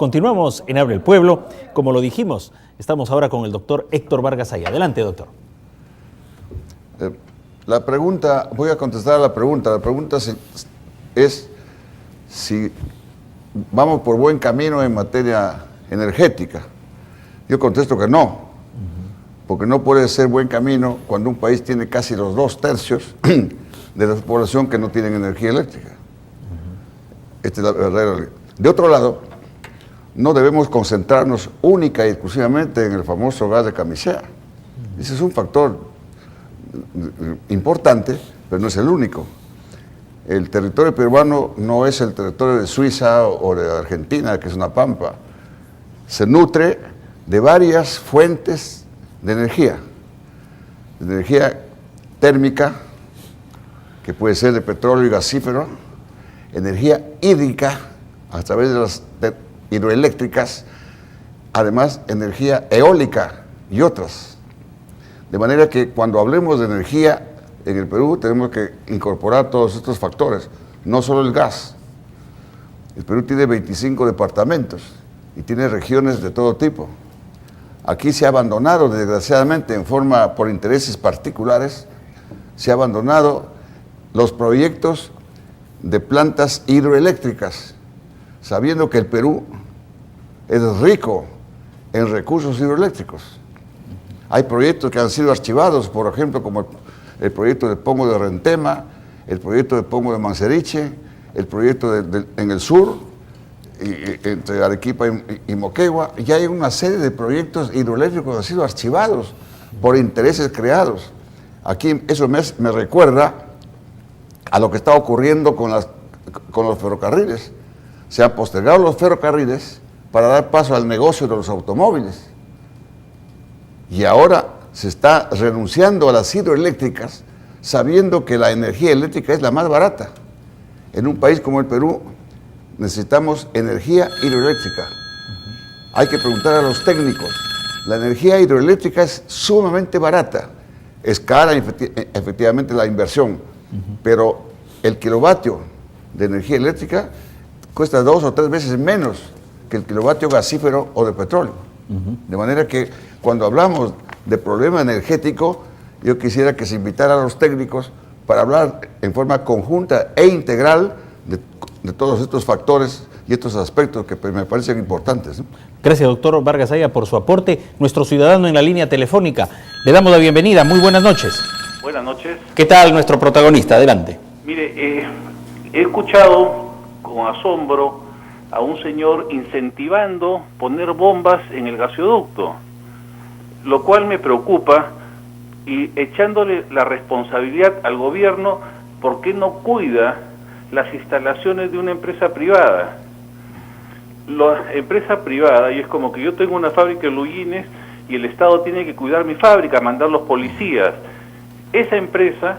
Continuamos en Abre el Pueblo. Como lo dijimos, estamos ahora con el doctor Héctor Vargas Aya. Adelante, doctor. La pregunta, voy a contestar a la pregunta. La pregunta es si vamos por buen camino en materia energética. Yo contesto que no, porque no puede ser buen camino cuando un país tiene casi los 2/3 de la población que no tienen energía eléctrica. Esta es la verdadera. De otro lado, no debemos concentrarnos única y exclusivamente en el famoso gas de Camisea. Ese es un factor importante, pero no es el único. El territorio peruano no es el territorio de Suiza o de Argentina, que es una pampa. Se nutre de varias fuentes de energía térmica, que puede ser de petróleo y gasífero, energía hídrica a través de las hidroeléctricas, además energía eólica y otras. De manera que cuando hablemos de energía en el Perú tenemos que incorporar todos estos factores, no solo el gas. El Perú tiene 25 departamentos y tiene regiones de todo tipo. Aquí se ha abandonado, desgraciadamente, por intereses particulares, se ha abandonado los proyectos de plantas hidroeléctricas, sabiendo que el Perú es rico en recursos hidroeléctricos. Hay proyectos que han sido archivados, por ejemplo, como el proyecto de Pongo de Rentema, el proyecto de Pongo de Manseriche, el proyecto en el sur, entre Arequipa y Moquegua. Ya hay una serie de proyectos hidroeléctricos que han sido archivados por intereses creados. Aquí eso me recuerda a lo que está ocurriendo con los ferrocarriles. Se han postergado los ferrocarriles para dar paso al negocio de los automóviles. Y ahora se está renunciando a las hidroeléctricas, sabiendo que la energía eléctrica es la más barata. En un país como el Perú necesitamos energía hidroeléctrica. Hay que preguntar a los técnicos. La energía hidroeléctrica es sumamente barata. Es cara efectivamente la inversión, pero el kilovatio de energía eléctrica cuesta 2 o 3 veces menos que el kilovatio gasífero o de petróleo. De manera que cuando hablamos de problema energético, yo quisiera que se invitara a los técnicos para hablar en forma conjunta e integral de todos estos factores y estos aspectos que me parecen importantes, ¿no? Gracias, doctor Vargas Aya, por su aporte. Nuestro ciudadano en la línea telefónica, le damos la bienvenida. Muy buenas noches. Buenas noches. ¿Qué tal nuestro protagonista? Adelante. Mire, he escuchado con asombro a un señor incentivando poner bombas en el gasoducto, lo cual me preocupa, y echándole la responsabilidad al gobierno porque no cuida las instalaciones de una empresa privada. La empresa privada, y es como que yo tengo una fábrica de Luyines y el Estado tiene que cuidar mi fábrica, mandar los policías. Esa empresa,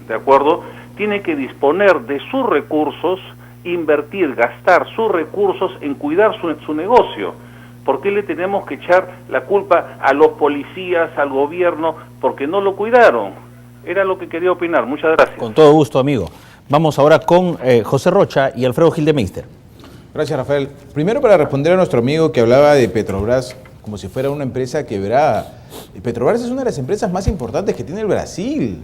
¿de acuerdo?, tiene que disponer de sus recursos, invertir, gastar sus recursos en cuidar su negocio. ¿Por qué le tenemos que echar la culpa a los policías, al gobierno, porque no lo cuidaron? Era lo que quería opinar. Muchas gracias. Con todo gusto, amigo. Vamos ahora con José Rocha y Alfredo Gildemeister. Gracias, Rafael. Primero, para responder a nuestro amigo que hablaba de Petrobras como si fuera una empresa quebrada. Petrobras es una de las empresas más importantes que tiene el Brasil.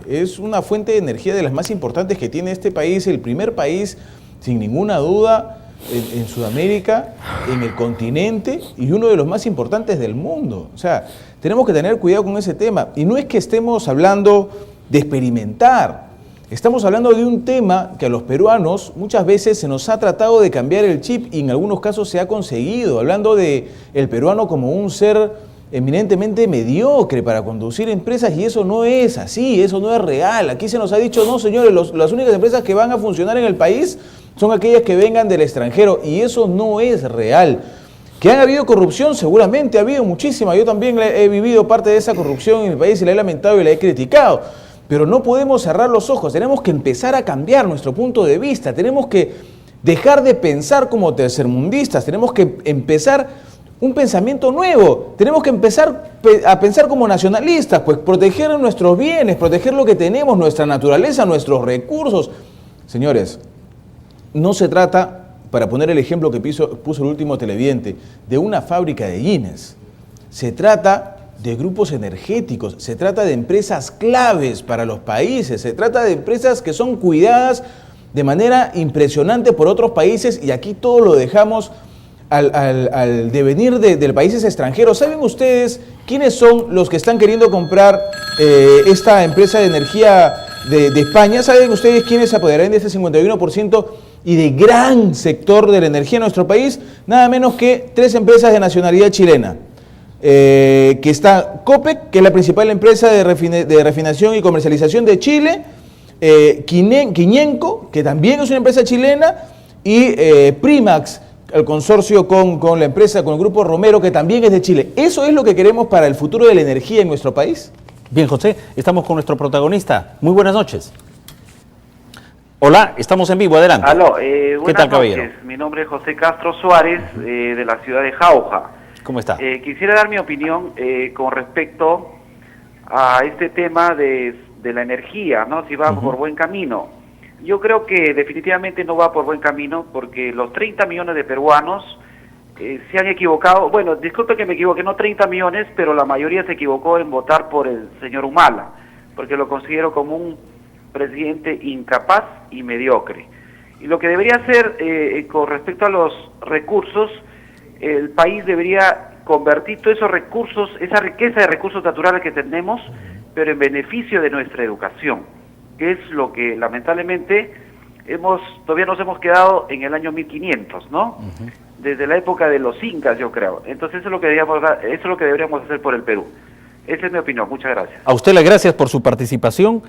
Es una fuente de energía de las más importantes que tiene este país, el primer país, sin ninguna duda, en Sudamérica, en el continente, y uno de los más importantes del mundo. O sea, tenemos que tener cuidado con ese tema. Y no es que estemos hablando de experimentar. Estamos hablando de un tema que a los peruanos muchas veces se nos ha tratado de cambiar el chip y en algunos casos se ha conseguido, hablando de el peruano como un ser eminentemente mediocre para conducir empresas, y eso no es así, eso no es real. Aquí se nos ha dicho, no señores, las únicas empresas que van a funcionar en el país son aquellas que vengan del extranjero, y eso no es real. ¿Que han habido corrupción? Seguramente ha habido muchísima. Yo también he vivido parte de esa corrupción en mi país y la he lamentado y la he criticado. Pero no podemos cerrar los ojos, tenemos que empezar a cambiar nuestro punto de vista, tenemos que dejar de pensar como tercermundistas, tenemos que empezar un pensamiento nuevo, tenemos que empezar a pensar como nacionalistas, pues proteger nuestros bienes, proteger lo que tenemos, nuestra naturaleza, nuestros recursos. Señores, no se trata para poner el ejemplo que puso el último televidente, de una fábrica de Guinness. Se trata de grupos energéticos, se trata de empresas claves para los países, se trata de empresas que son cuidadas de manera impresionante por otros países, y aquí todo lo dejamos al devenir de países extranjeros. ¿Saben ustedes quiénes son los que están queriendo comprar esta empresa de energía de España? ¿Saben ustedes quiénes se apoderarán de ese 51% y de gran sector de la energía en nuestro país? Nada menos que 3 empresas de nacionalidad chilena. Que está Copec, que es la principal empresa de refinación y comercialización de Chile, Quiñenco, que también es una empresa chilena, y Primax, el consorcio con la empresa, con el grupo Romero, que también es de Chile. ¿Eso es lo que queremos para el futuro de la energía en nuestro país? Bien, José, estamos con nuestro protagonista. Muy buenas noches. Hola, estamos en vivo, adelante. Aló, ¿Qué tal, caballero? noches. Mi nombre es José Castro Suárez, de la ciudad de Jauja. ¿Cómo está? Quisiera dar mi opinión con respecto a este tema de la energía, ¿no? Si va por buen camino. Yo creo que definitivamente no va por buen camino, porque los 30 millones de peruanos se han equivocado. Bueno, disculpe que me equivoqué, no 30 millones, pero la mayoría se equivocó en votar por el señor Humala, porque lo considero como un presidente incapaz y mediocre. Y lo que debería hacer con respecto a los recursos, el país debería convertir todos esos recursos, esa riqueza de recursos naturales que tenemos, pero en beneficio de nuestra educación, que es lo que lamentablemente todavía nos hemos quedado en el año 1500, ¿no? Desde la época de los incas, yo creo. Entonces eso es lo que deberíamos hacer por el Perú. Esa es mi opinión. Muchas gracias. A usted las gracias por su participación.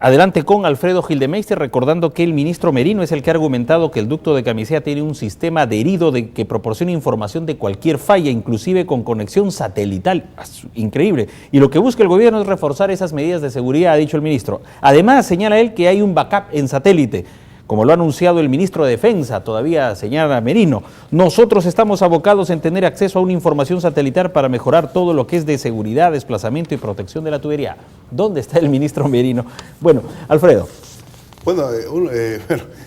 Adelante con Alfredo Gildemeister, recordando que el ministro Merino es el que ha argumentado que el ducto de Camisea tiene un sistema adherido que proporciona información de cualquier falla, inclusive con conexión satelital. Increíble. Y lo que busca el gobierno es reforzar esas medidas de seguridad, ha dicho el ministro. Además, señala él que hay un backup en satélite, como lo ha anunciado el ministro de Defensa, todavía señala Merino. Nosotros estamos abocados en tener acceso a una información satelital para mejorar todo lo que es de seguridad, desplazamiento y protección de la tubería. ¿Dónde está el ministro Merino? Bueno, Alfredo. Bueno,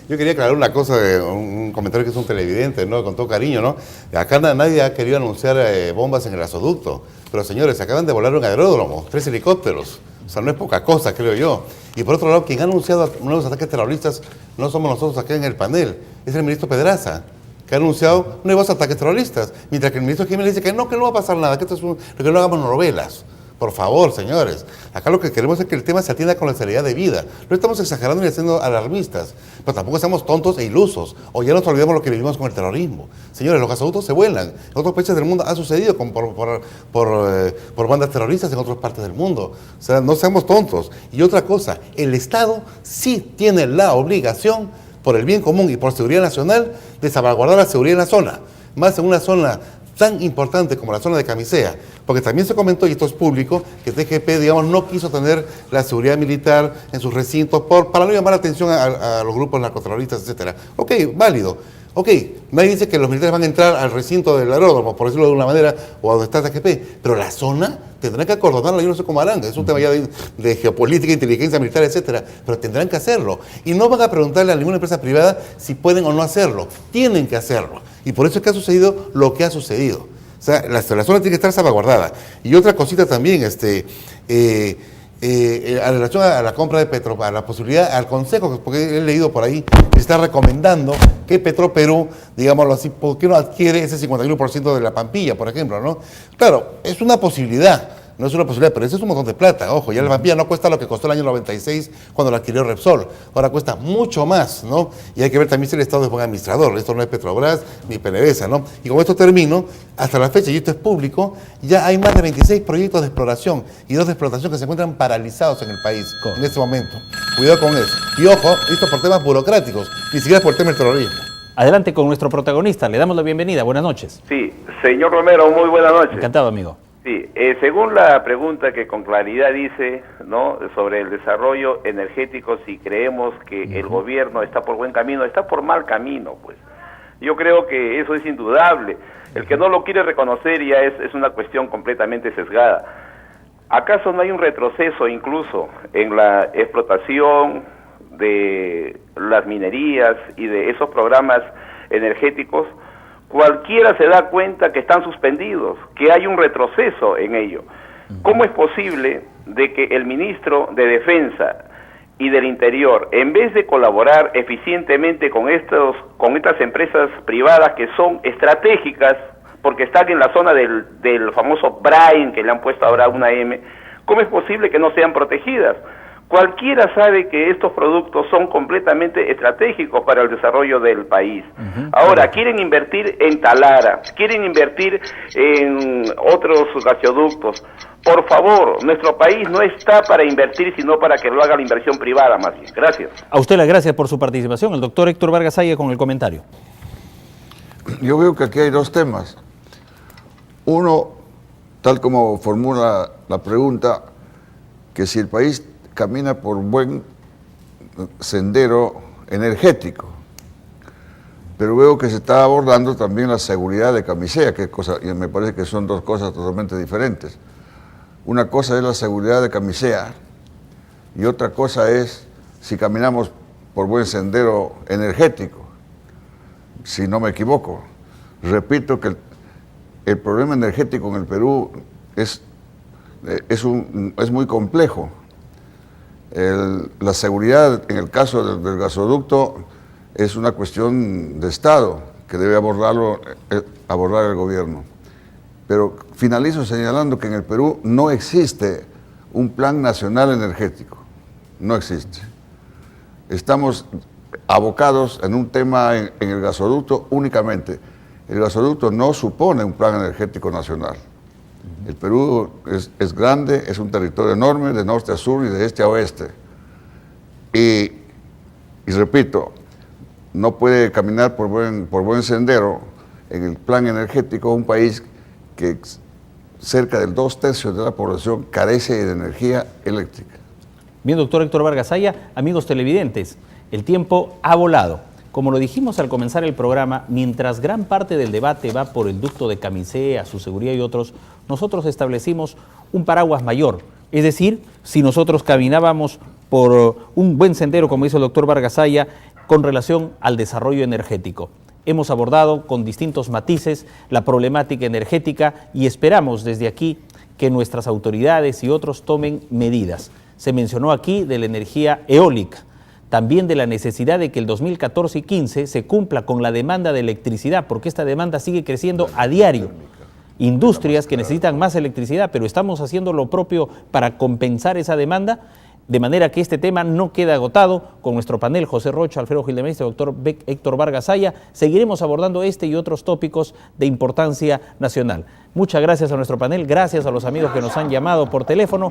yo quería aclarar una cosa, un comentario que es un televidente, ¿no? Con todo cariño, ¿no? Acá nadie ha querido anunciar bombas en el gasoducto, pero señores, acaban de volar un aeródromo, 3 helicópteros. O sea, no es poca cosa, creo yo. Y por otro lado, quien ha anunciado nuevos ataques terroristas no somos nosotros acá en el panel, es el ministro Pedraza, que ha anunciado nuevos ataques terroristas, mientras que el ministro Jiménez dice que no va a pasar nada, que esto es que no hagamos novelas. Por favor, señores, acá lo que queremos es que el tema se atienda con la seriedad de vida. No estamos exagerando ni siendo alarmistas, pero tampoco estamos tontos e ilusos, o ya nos olvidamos lo que vivimos con el terrorismo. Señores, los gasoductos se vuelan. En otros países del mundo ha sucedido por bandas terroristas en otras partes del mundo. O sea, no seamos tontos. Y otra cosa, el Estado sí tiene la obligación, por el bien común y por seguridad nacional, de salvaguardar la seguridad en la zona. Más en una zona tan importante como la zona de Camisea, porque también se comentó, y esto es público, que TGP, digamos, no quiso tener la seguridad militar en sus recintos para no llamar la atención a los grupos narcoterroristas, etcétera. Ok, válido. Ok, nadie dice que los militares van a entrar al recinto del aeródromo, por decirlo de una manera, o a donde está TGP, pero la zona tendrán que acordonarla, yo no sé cómo harán, es un tema ya de geopolítica, inteligencia militar, etcétera, pero tendrán que hacerlo. Y no van a preguntarle a ninguna empresa privada si pueden o no hacerlo, tienen que hacerlo. Y por eso es que ha sucedido lo que ha sucedido. O sea, la zona tiene que estar salvaguardada. Y otra cosita también, a relación a la compra de Petro, a la posibilidad, al consejo, porque he leído por ahí, está recomendando que Petroperú, digámoslo así, ¿por qué no adquiere ese 51% de la Pampilla, por ejemplo, ¿no? Claro, es una posibilidad, no es una posibilidad, pero eso es un montón de plata, ojo, ya la Pampilla no cuesta lo que costó el año 96 cuando la adquirió Repsol, ahora cuesta mucho más, ¿no? Y hay que ver también si el Estado es buen administrador, esto no es Petrobras ni PDVSA, ¿no? Y con esto termino, hasta la fecha, y esto es público, ya hay más de 26 proyectos de exploración y 2 de explotación que se encuentran paralizados en el país en este momento. Cuidado con eso. Y ojo, esto por temas burocráticos, ni siquiera por tema del terrorismo. Adelante con nuestro protagonista, le damos la bienvenida, buenas noches. Sí, señor Romero, muy buenas noches. Encantado, amigo. Sí, según la pregunta que con claridad dice, ¿no?, sobre el desarrollo energético, si creemos que el gobierno está por buen camino, está por mal camino, pues. Yo creo que eso es indudable. El que no lo quiere reconocer ya es una cuestión completamente sesgada. ¿Acaso no hay un retroceso incluso en la explotación de las minerías y de esos programas energéticos, cualquiera se da cuenta que están suspendidos, que hay un retroceso en ello. ¿Cómo es posible de que el ministro de Defensa y del Interior, en vez de colaborar eficientemente con estas empresas privadas que son estratégicas, porque están en la zona del famoso Brain, que le han puesto ahora una M, ¿cómo es posible que no sean protegidas? Cualquiera sabe que estos productos son completamente estratégicos para el desarrollo del país. Ahora, quieren invertir en Talara, quieren invertir en otros gasoductos. Por favor, nuestro país no está para invertir, sino para que lo haga la inversión privada más bien. Gracias. A usted las gracias por su participación. El doctor Héctor Vargas Saya con el comentario. Yo veo que aquí hay dos temas. Uno, tal como formula la pregunta, que si el país camina por buen sendero energético, pero veo que se está abordando también la seguridad de Camisea, que cosa, y me parece que son dos cosas totalmente diferentes. Una cosa es la seguridad de Camisea y otra cosa es si caminamos por buen sendero energético, si no me equivoco. Repito que el problema energético en el Perú es muy complejo. La seguridad, en el caso del gasoducto, es una cuestión de Estado que debe abordar el gobierno. Pero finalizo señalando que en el Perú no existe un plan nacional energético. No existe. Estamos abocados en un tema en el gasoducto únicamente. El gasoducto no supone un plan energético nacional. El Perú es grande, es un territorio enorme, de norte a sur y de este a oeste. Y repito, no puede caminar por buen sendero en el plan energético un país que cerca del 2/3 de la población carece de energía eléctrica. Bien, doctor Héctor Vargas Saya, amigos televidentes, el tiempo ha volado. Como lo dijimos al comenzar el programa, mientras gran parte del debate va por el ducto de Camisea, su seguridad y otros, nosotros establecimos un paraguas mayor. Es decir, si nosotros caminábamos por un buen sendero, como dice el doctor Vargas Saya, con relación al desarrollo energético. Hemos abordado con distintos matices la problemática energética y esperamos desde aquí que nuestras autoridades y otros tomen medidas. Se mencionó aquí de la energía eólica, también de la necesidad de que el 2014 y 15 se cumpla con la demanda de electricidad, porque esta demanda sigue creciendo a diario. Industrias que necesitan más electricidad, pero estamos haciendo lo propio para compensar esa demanda, de manera que este tema no queda agotado. Con nuestro panel, José Rocha, Alfredo Gil de Maistre, doctor Héctor Vargas Saya, seguiremos abordando este y otros tópicos de importancia nacional. Muchas gracias a nuestro panel, gracias a los amigos que nos han llamado por teléfono.